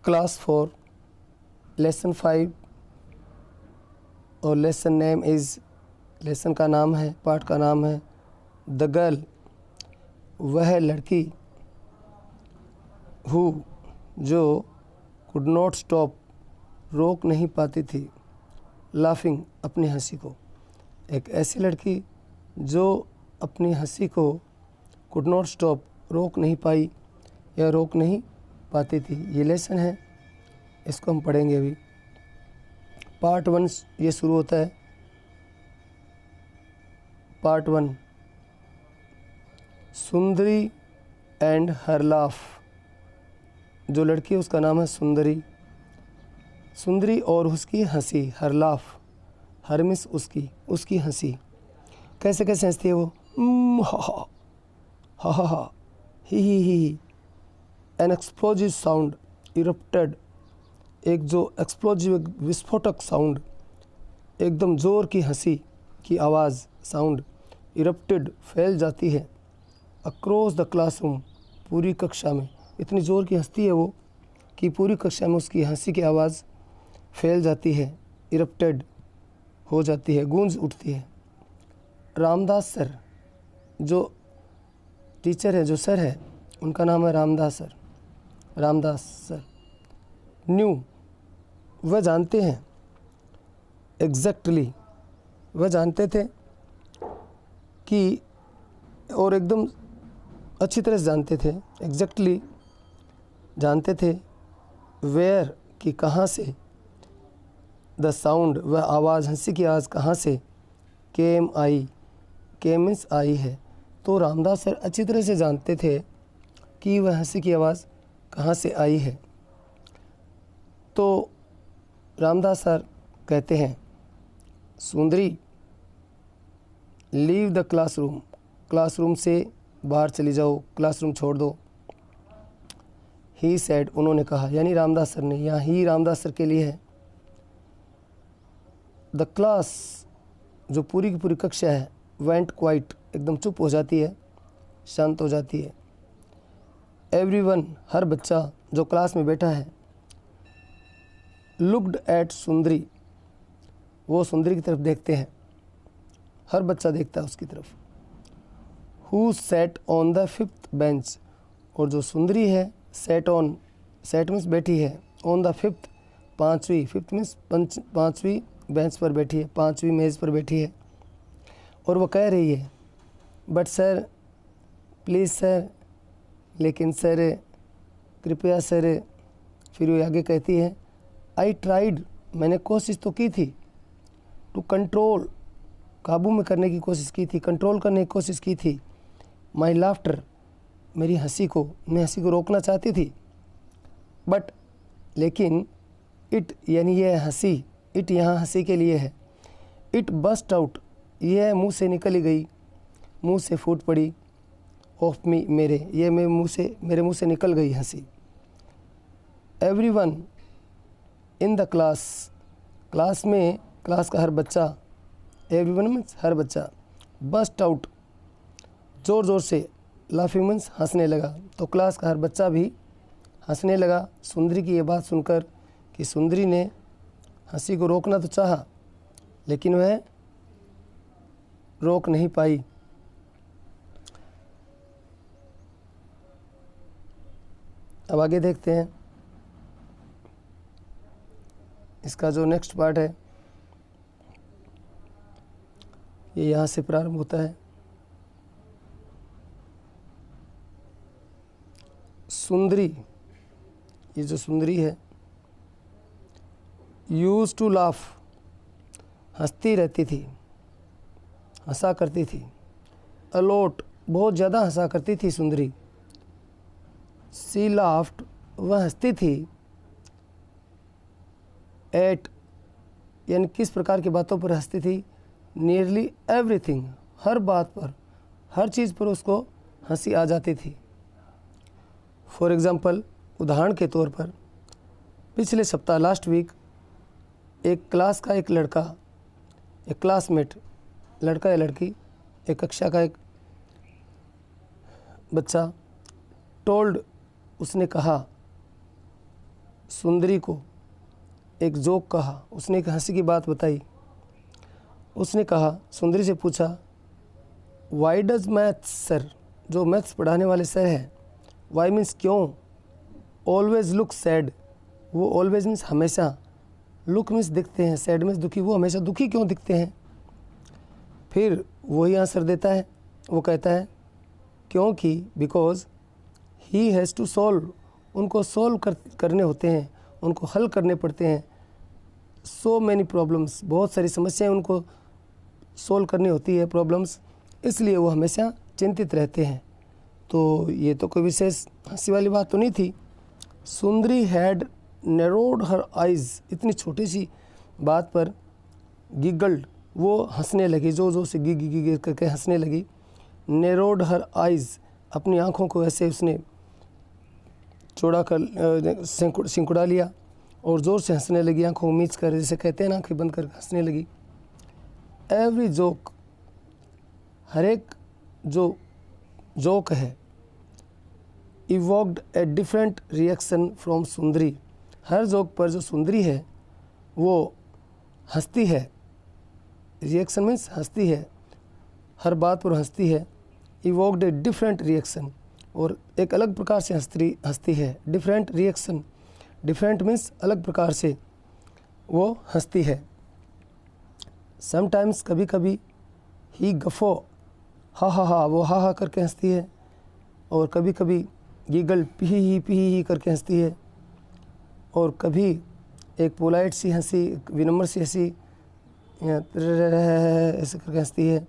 Class 4 lesson 5 और lesson name is, lesson का नाम है, पाठ का नाम है द गर्ल, वह लड़की, हु जो कुड नॉट स्टॉप, रोक नहीं पाती थी, लाफिंग अपनी हंसी को। एक ऐसी लड़की जो अपनी हंसी को कुड नॉट स्टॉप, रोक नहीं पाई या रोक नहीं पाती थी। ये लेसन है, इसको हम पढ़ेंगे अभी। पार्ट 1 ये शुरू होता है। Part 1 Sundari and her laugh. जो लड़की है उसका नाम है सुंदरी। सुंदरी और उसकी हंसी, हर लाफ, हर मिस उसकी हंसी। कैसे कैसे हंसती है वो? हा हा हा, ही। एन एक्सप्लोजिव साउंड इरप्टेड, एक जो एक्सप्लोजिव विस्फोटक साउंड, एकदम ज़ोर की हंसी की आवाज़, साउंड, इरप्टेड फैल जाती है, अक्रॉस द क्लासरूम, पूरी कक्षा में। इतनी ज़ोर की हंसती है वो कि पूरी कक्षा में उसकी हंसी की आवाज़ फैल जाती है, इरप्टेड हो जाती है, गूंज उठती है। रामदास सर, जो टीचर है, जो सर है, उनका नाम है Ramdas sir. Ramdas sir new, वह जानते हैं, एग्जैक्टली, वह जानते थे कि, और एकदम अच्छी तरह से जानते थे, एग्जैक्टली जानते थे, वेयर कि कहाँ से, द साउंड वह आवाज़, हंसी की आवाज़ कहाँ से, केम आई, केम मीन्स आई है। तो रामदास सर अच्छी तरह से जानते थे कि वह हंसी की आवाज़ कहाँ से आई है। तो रामदास सर कहते हैं, सुंदरी लीव द क्लासरूम, क्लासरूम से बाहर चली जाओ, क्लासरूम छोड़ दो। ही सेड, उन्होंने कहा, यानी रामदास सर ने, यहाँ ही रामदास सर के लिए है। द क्लास, जो पूरी की पूरी कक्षा है, वेंट क्वाइट, एकदम चुप हो जाती है, शांत हो जाती है। एवरीवन, हर बच्चा जो क्लास में बैठा है, लुक्ड एट सुंदरी, वो सुंदरी की तरफ देखते हैं, हर बच्चा देखता है उसकी तरफ। Who set on the 5th bench, और जो सुंदरी है, सेट ऑन, सेट मीन्स बैठी है, ऑन द 5th, पाँचवीं, 5th मीन्स पाँचवीं बेंच पर बैठी है, पाँचवीं मेज़ पर बैठी है। और वो कह रही है, बट सर, प्लीज़ सर, लेकिन सर, कृपया सर। फिर वो आगे कहती है, आई ट्राइड, मैंने कोशिश तो की थी, टू कंट्रोल, काबू में करने की कोशिश की थी, कंट्रोल करने की कोशिश की थी, माई लाफ्टर, मेरी हंसी को, मैं हंसी को रोकना चाहती थी, बट लेकिन, इट यानी यह हंसी, इट यहाँ हंसी के लिए है, इट बस्ट आउट, यह मुंह से निकल ही गई, मुंह से फूट पड़ी, ऑफ मी, मेरे, ये मेरे मुंह से निकल गई हंसी। Everyone in the class, class में, क्लास का हर बच्चा, एवरीवन मीन्स हर बच्चा, बस्ट आउट, ज़ोर ज़ोर से, लाफिंग मीन्स हंसने लगा। तो क्लास का हर बच्चा भी हंसने लगा सुंदरी की ये बात सुनकर कि सुंदरी ने हंसी को रोकना तो चाहा, लेकिन वह रोक नहीं पाई। अब आगे देखते हैं, इसका जो नेक्स्ट पार्ट है, ये यहाँ से प्रारंभ होता है। सुंदरी, ये जो सुंदरी है, यूज टू लाफ, हंसती रहती थी, हंसा करती थी, अलॉट, बहुत ज़्यादा हंसा करती थी सुंदरी। सी लाफ्ट, वह हंसती थी, एट, यानी किस प्रकार की बातों पर हंसती थी, नियरली एवरीथिंग, हर बात पर, हर चीज़ पर उसको हंसी आ जाती थी। फॉर एग्ज़ाम्पल, उदाहरण के तौर पर, पिछले सप्ताह, लास्ट वीक, एक क्लास का एक लड़का, एक क्लासमेट, लड़का या लड़की, एक कक्षा का एक बच्चा, टोल्ड, उसने कहा, सुंदरी को एक जोक कहा, उसने एक हंसी की बात बताई। उसने कहा, सुंदरी से पूछा, वाई डज मैथ्स सर, जो मैथ्स पढ़ाने वाले सर हैं, वाई मीन्स क्यों, ऑलवेज लुक सैड, वो ऑलवेज मीन्स हमेशा, लुक मीन्स दिखते हैं, सैड मीन्स दुखी, वो हमेशा दुखी क्यों दिखते हैं। फिर वही आंसर देता है, वो कहता है क्योंकि because he has to solve, उनको सॉल्व करने होते हैं, उनको हल करने पड़ते हैं। सो मैनी प्रॉब्लम्स, बहुत सारी समस्याएं उनको सॉल्व करनी होती है, प्रॉब्लम्स, इसलिए वो हमेशा चिंतित रहते हैं। तो ये तो कोई विशेष हंसी वाली बात तो नहीं थी। सुंदरी हैड नैरोड हर आइज़, इतनी छोटी सी बात पर गिगल्ड, वो हंसने लगी, जो जो से गिग करके हंसने लगी। नैरोड हर आइज़, अपनी आँखों को ऐसे उसने चौड़ा कर सिंकुड़ा लिया और ज़ोर से हंसने लगी, आँखों को मीच कर, जैसे कहते हैं ना आँखें बंद कर हंसने लगी। एवरी जोक, हर एक जो जोक है, evoked a different reaction from Sundari, her joke पर जो सुंदरी है वो हंसती है, रिएक्शन मीन्स हंसती है, हर बात पर हंसती है। इवोक्ड ए डिफरेंट रिएक्शन, और एक अलग प्रकार से हंसती है। डिफरेंट रिएक्शन, डिफरेंट मीन्स अलग प्रकार से वो हंसती है। समटाइम्स, कभी कभी, ही गफो, हा, वो हा करके हंसती है, और कभी कभी गीगल, पी करके हंसती है, और कभी एक पोलाइट सी हंसी, विनम्र सी हंसी, ऐसे करके हंसती है।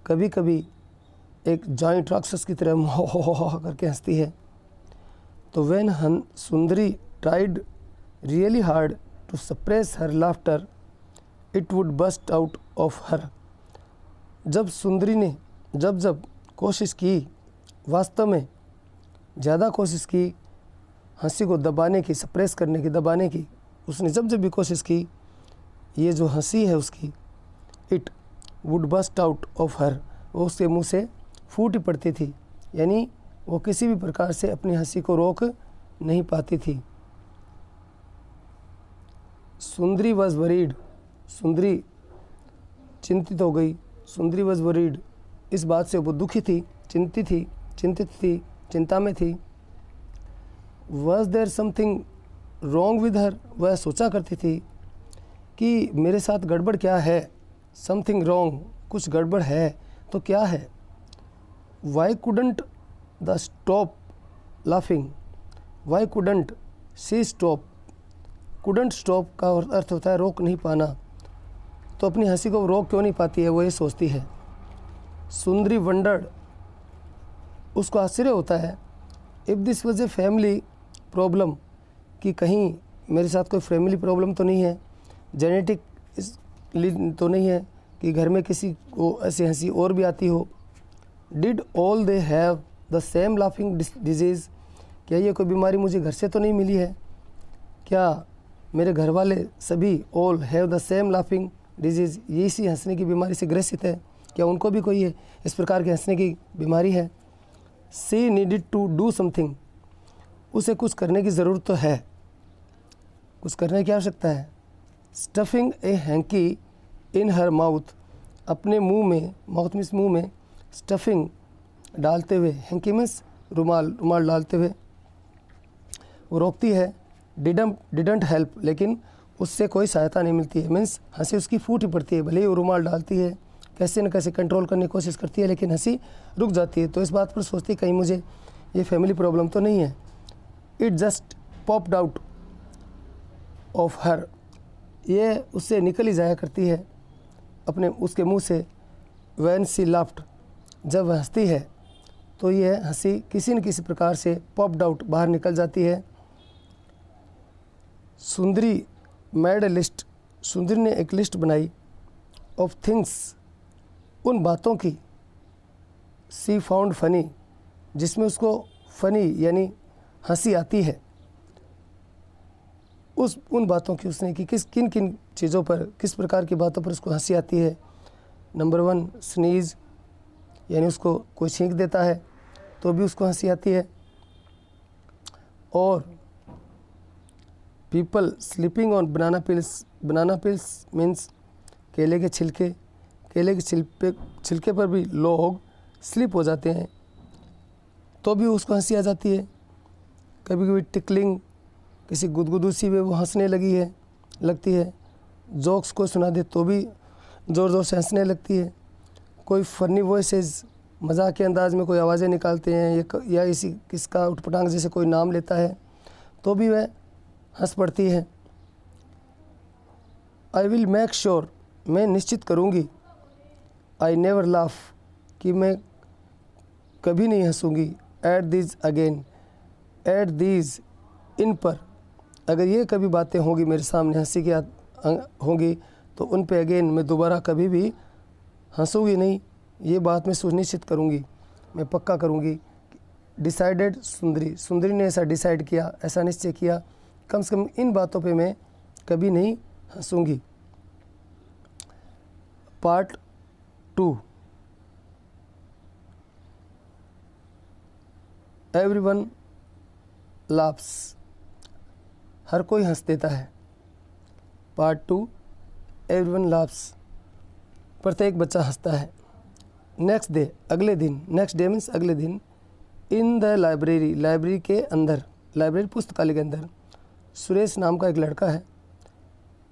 कभी कभी एक जॉइंट राक्षस की तरह हो करके हंसती है। तो when Sundari tried really hard to suppress her laughter, it would burst out of her, जब सुंदरी ने जब कोशिश की, वास्तव में ज़्यादा कोशिश की हंसी को दबाने की, सप्रेस करने की, दबाने की, उसने जब भी कोशिश की, ये जो हंसी है उसकी, it would burst out of her, वो उसके मुंह से फूट पड़ती थी, यानी वो किसी भी प्रकार से अपनी हंसी को रोक नहीं पाती थी। सुंदरी वॉज वरीड, सुंदरी चिंतित हो गई। सुंदरी वॉज वरीड, इस बात से वो दुखी थी, चिंतित थी, चिंता में थी। Was there something wrong with her, वह सोचा करती थी कि मेरे साथ गड़बड़ क्या है। समथिंग रॉन्ग, कुछ गड़बड़ है तो क्या है। Why couldn't the stop laughing, why couldn't she stop, couldn't stop का अर्थ होता है रोक नहीं पाना, तो अपनी हंसी को रोक क्यों नहीं पाती है, वो ये सोचती है। सुंदरी वंडर्ड, उसको आश्चर्य होता है, if this was a family problem, कि कहीं मेरे साथ कोई फैमिली प्रॉब्लम तो नहीं है, जेनेटिक तो नहीं है कि घर में किसी को ऐसी हंसी और भी आती हो। Did all they have the same laughing disease, क्या ये कोई बीमारी मुझे घर से तो नहीं मिली है। क्या मेरे घर वाले सभी all have the same laughing disease, ये इसी हंसने की बीमारी से ग्रसित है, क्या उनको भी कोई है इस प्रकार के हंसने की बीमारी है। सी नीडिड टू डू समथिंग, उसे कुछ करने की ज़रूरत तो है, कुछ करने की आवश्यकता है। स्टफिंग ए हैंकी इन हर माउथ, अपने मुंह में, माउथ मीन्स मुंह में, स्टफिंग डालते हुए, हैंकी मीन्स रुमाल डालते हुए वो रोकती है। डिडंट हेल्प, लेकिन उससे कोई सहायता नहीं मिलती है, मीन्स हंसी उसकी फूट ही पड़ती है, भले ही वो रुमाल डालती है, कैसे न कैसे कंट्रोल करने की कोशिश करती है, लेकिन हंसी रुक जाती है। तो इस बात पर सोचती कहीं मुझे ये फैमिली प्रॉब्लम तो नहीं है। It just popped out of हर, ये उससे निकल ही जाया करती है अपने उसके मुंह से। व्हेन सी लाफ्ट, जब वह हंसती है तो ये हंसी किसी न किसी प्रकार से पॉप्ड आउट, बाहर निकल जाती है। सुंदरी मेड ए लिस्ट, सुंदरी ने एक लिस्ट बनाई, ऑफ थिंग्स, उन बातों की, सी फाउंड फनी, जिसमें उसको फनी यानी हंसी आती है, उन बातों की उसने कि किन किन चीज़ों पर, किस प्रकार की बातों पर उसको हंसी आती है। नंबर 1 स्नीज़, यानी उसको कोई छींक देता है तो भी उसको हंसी आती है। और people sleeping on banana pills means केले के छिलके पर भी लोग स्लिप हो जाते हैं, तो भी उसको हंसी आ जाती है। कभी कभी टिकलिंग, किसी गुदगुदू सी में वो हंसने लगती है। जोक्स को सुना दे तो भी ज़ोर ज़ोर से हंसने लगती है। कोई फ़नी वॉइसेस, मजाक के अंदाज में कोई आवाज़ें निकालते हैं या किसका उठपटांग जैसे कोई नाम लेता है तो भी वह हंस पड़ती है। आई विल मेक श्योर, मैं निश्चित करूँगी। आई नेवर लाफ, कि मैं कभी नहीं हंसूँगी। एट दीज इन पर, अगर ये कभी बातें होंगी मेरे सामने हंसी की होंगी तो उन पे अगेन मैं दोबारा कभी भी हंसूँगी नहीं। ये बात मैं सुनिश्चित करूँगी, मैं पक्का करूँगी। डिसाइडेड सुंदरी ने ऐसा डिसाइड किया, ऐसा निश्चय किया, कम से कम इन बातों पे मैं कभी नहीं हंसूँगी। पार्ट 2। एवरीवन लाफ्स, हर कोई हंस देता है। पार्ट 2, एवरीवन लाफ्स, प्रत्येक बच्चा हंसता है। नेक्स्ट डे, अगले दिन, नेक्स्ट डे मीन्स अगले दिन। इन द लाइब्रेरी के अंदर, लाइब्रेरी पुस्तकालय के अंदर, सुरेश नाम का एक लड़का है।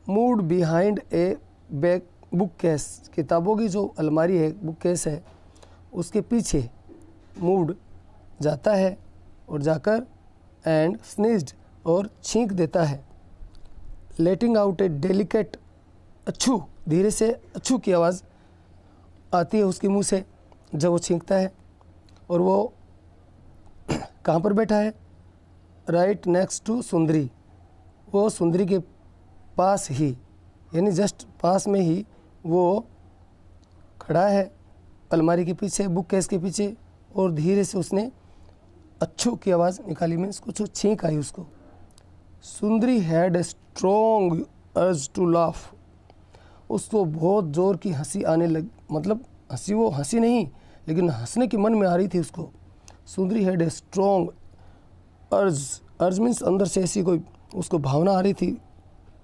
Mood behind a back book case, किताबों की जो अलमारी है, बुक केस है, उसके पीछे मूड जाता है और जाकर एंड स्नीज्ड, और छींक देता है। लेटिंग आउट ए डेलिकेट अच्छू, धीरे से अच्छू की आवाज़ आती है उसके मुंह से जब वो छींकता है। और वो कहाँ पर बैठा है? राइट नेक्स्ट टू सुंदरी, वो सुंदरी के पास ही, यानी जस्ट पास में ही वो खड़ा है अलमारी के पीछे, बुक केस के पीछे, और धीरे से उसने अच्छू की आवाज़ निकाली, मीन्स कुछ छींक आई उसको। Sundari had a strong urge to laugh, उसको बहुत ज़ोर की हंसी आने मतलब हंसी, वो हंसी नहीं लेकिन हंसने की मन में आ रही थी उसको। सुंदरी हैड ए स्ट्रॉन्ग अर्ज मीन्स अंदर से ऐसी कोई उसको भावना आ रही थी,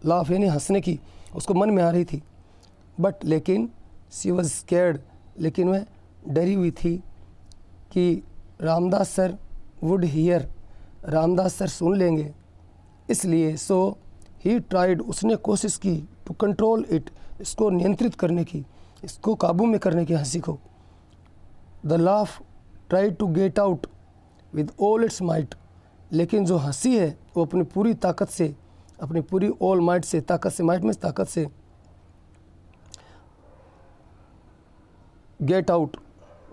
लाफ यानी हंसने की उसको मन में आ रही थी। बट लेकिन शी वॉज स्कैर्ड, लेकिन वह डरी हुई थी कि Ramdas sir would hear, Ramdas sir सुन लेंगे। इसलिए सो ही ट्राइड, उसने कोशिश की, टू कंट्रोल इट, इसको नियंत्रित करने की, इसको काबू में करने की हंसी को। The laugh tried to get out with all its might, लेकिन जो हंसी है वो अपनी पूरी ताकत से, अपनी पूरी ऑल माइट से, ताकत से, माइट में ताकत से, गेट आउट,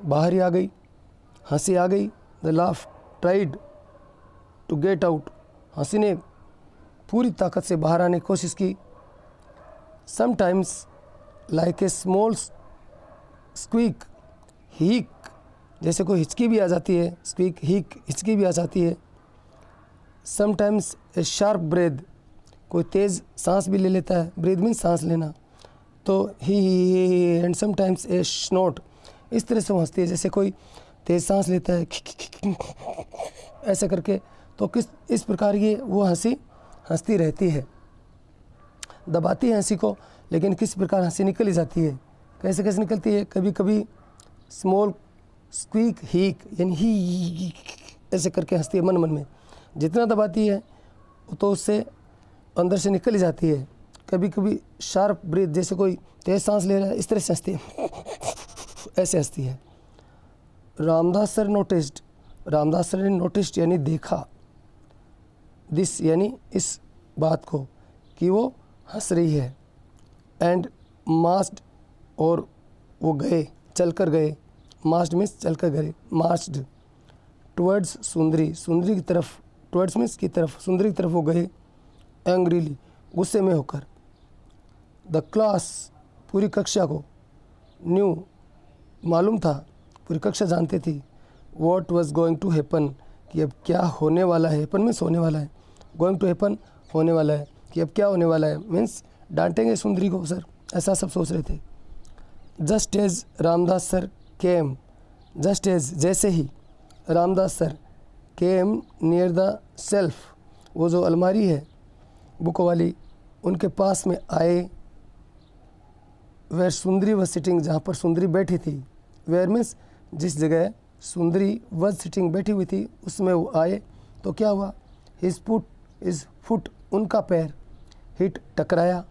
बाहर ही आ गई, हंसी आ गई। The laugh tried to get out, हंसी ने पूरी ताकत से बाहर आने की कोशिश की। Sometimes like a small squeak, हीक, जैसे कोई हिचकी भी आ जाती है, स्क्वीक हीक, हिचकी भी आ जाती है। समटाइम्स ए शार्प ब्रेथ, कोई तेज़ सांस भी ले लेता है, ब्रीथ मीन्स सांस लेना, तो ही एंड समटाइम्स ए स्नोट, इस तरह से वो हंसती है जैसे कोई तेज़ सांस लेता है ऐसे करके। तो इस प्रकार ये वो हंसती रहती है, दबाती है हंसी को, लेकिन किस प्रकार हंसी निकल ही जाती है। कैसे कैसे निकलती है? कभी कभी स्मॉल स्क्वीक हीक, यानी ही ऐसे करके हंसती है मन मन में, जितना दबाती है तो उससे अंदर से निकल ही जाती है। कभी कभी शार्प ब्रीथ, जैसे कोई तेज सांस ले रहा है, इस तरह से हंसती है, ऐसे हंसती है। Ramdas sir noticed, Ramdas sir ने नोटिस्ड यानी देखा, दिस यानी इस बात को कि वो हंस रही है। एंड मास्ड, और वो गए, चलकर गए, मास्ड मीन्स चलकर गए, मास्ड टुवर्ड्स सुंदरी, सुंदरी की तरफ, टुवर्ड्स मीन्स की तरफ, सुंदरी की तरफ वो गए। एंग्रीली, गुस्से में होकर। द क्लास, पूरी कक्षा को, न्यू, मालूम था, पूरी कक्षा जानती थी, what was going to happen, कि अब क्या होने वाला है। हैपन मीन्स होने वाला है, गोइंग टू हैपन होने वाला है, कि अब क्या होने वाला है, मीन्स डांटेंगे सुंदरी को सर, ऐसा सब सोच रहे थे। Just as Ramdas sir came, just as जैसे ही Ramdas sir came near the shelf, वो जो अलमारी है, बुक वाली उनके पास में आए। वेयर सुंदरी वॉज सिटिंग, जहाँ पर सुंदरी बैठी थी। वेयर मीन्स जिस जगह सुंदरी वॉज सिटिंग बैठी हुई थी उसमें वो आए तो क्या हुआ, हिज फुट उनका पैर, हिट टकराया,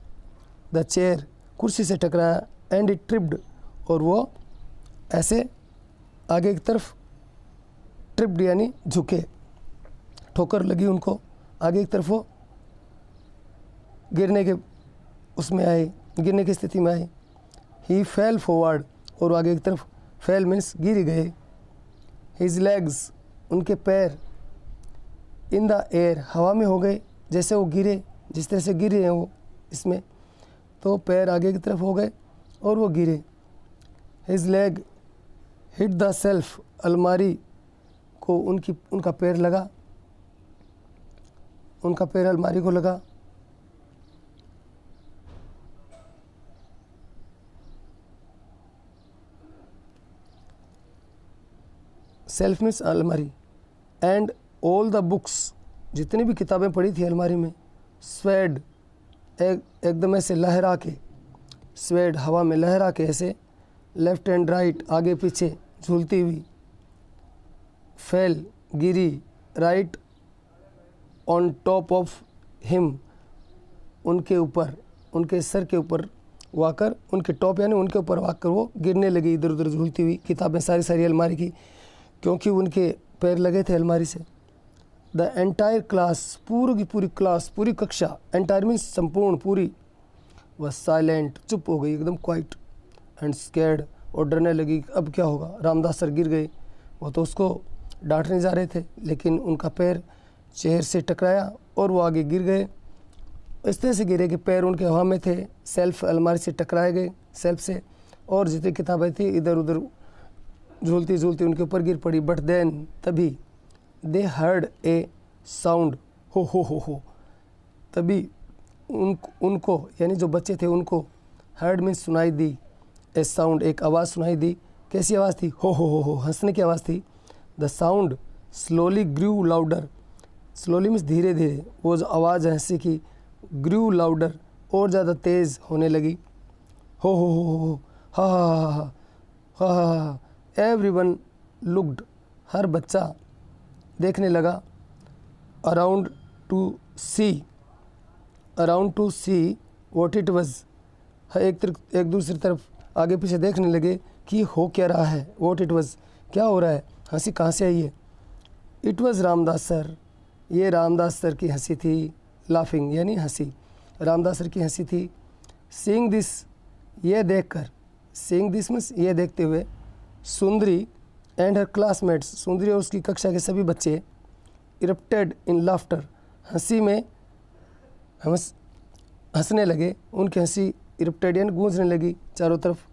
द चेयर कुर्सी से टकराया, एंड इट ट्रिप्ड और वो ऐसे आगे की तरफ, ट्रिप्ड यानी झुके, ठोकर लगी उनको, आगे की तरफ वो गिरने के उसमें आए, गिरने की स्थिति में आए। ही फेल फॉरवर्ड और वो आगे की तरफ, फेल मीन्स गिर गए। हिज लेग्स उनके पैर, इन द एयर हवा में हो गए, जैसे वो गिरे, जिस तरह से गिरे हैं वो इसमें, तो पैर आगे की तरफ हो गए और वो गिरे। His leg hit the self, अलमारी को उनका पैर लगा, उनका पैर अलमारी को लगा। सेल्फ मीन्स अलमारी। एंड ऑल द बुक्स, जितनी भी किताबें पड़ी थी अलमारी में, स्वेड एकदम ऐसे लहरा के, स्वेड हवा में लहरा के ऐसे, लेफ्ट एंड राइट आगे पीछे झूलती हुई, fail Giri, right on top of him उनके ऊपर, उनके सर के ऊपर वाकर, उनके टॉप यानी उनके ऊपर वाकर वो गिरने लगी, इधर उधर झूलती हुई किताबें सारी सारी अलमारी की, क्योंकि उनके पैर लगे थे अलमारी से। द एंटायर क्लास पूरी की पूरी क्लास, पूरी कक्षा, एंटायर मीन्स संपूर्ण पूरी, वह साइलेंट चुप हो गई एकदम, क्वाइट एंड स्कैर्ड और डरने लगी अब क्या होगा। रामदास सर गिर गए, वो तो उसको डांटने जा रहे थे लेकिन उनका पैर चेयर से टकराया और वो आगे गिर गए। इस तरह से गिरे कि पैर उनके हवा में थे, सेल्फ अलमारी से टकराए गए, सेल्फ से, और जितनी किताबें थी इधर उधर झूलती झूलती उनके ऊपर गिर पड़ी। बट देन तभी, दे हर्ड ए साउंड, हो, तभी उनको यानी जो बच्चे थे उनको, हर्ड मीन्स सुनाई दी, ए साउंड एक आवाज़ सुनाई दी। कैसी आवाज़ थी, हो, हंसने की आवाज़ थी। The sound slowly grew louder, slowly means धीरे धीरे, वो जो आवाज़ है हंसी की, ग्रू लाउडर और ज़्यादा तेज़ होने लगी। हो, हा, एवरीवन लुक्ड, हर बच्चा देखने लगा, around two see what it was, एक दूसरी तरफ आगे पीछे देखने लगे कि हो क्या रहा है, व्हाट इट वाज क्या हो रहा है, हंसी कहाँ से आई है। इट वाज रामदास सर, ये रामदास सर की हंसी थी, लाफिंग यानी हंसी, रामदास सर की हंसी थी। सीइंग दिस, ये देखकर, सीइंग दिस मीन्स ये देखते हुए, सुंदरी एंड हर क्लासमेट्स, सुंदरी और उसकी कक्षा के सभी बच्चे, इरप्टेड इन लाफ्टर, हंसी में हंसने लगे, उनकी हंसी इरप्टेड यानी गूंजने लगी चारों तरफ।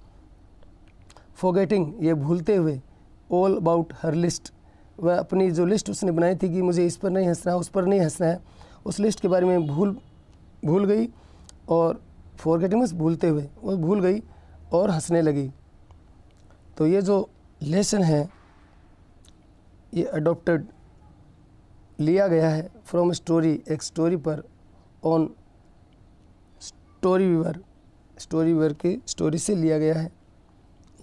फॉरगेटिंग ये भूलते हुए, ऑल अबाउट हर लिस्ट, वह अपनी जो लिस्ट उसने बनाई थी कि मुझे इस पर नहीं हंसना, उस पर नहीं हंसना है, उस लिस्ट के बारे में भूल गई, और फॉरगेटिंग मीन्स भूलते हुए, वो भूल गई और हंसने लगी। तो ये जो लेसन है ये अडॉप्टेड लिया गया है फ्रॉम स्टोरी, एक स्टोरी पर, ऑन स्टोरी वीवर की स्टोरी से लिया गया है।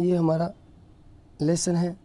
ये हमारा लेसन है।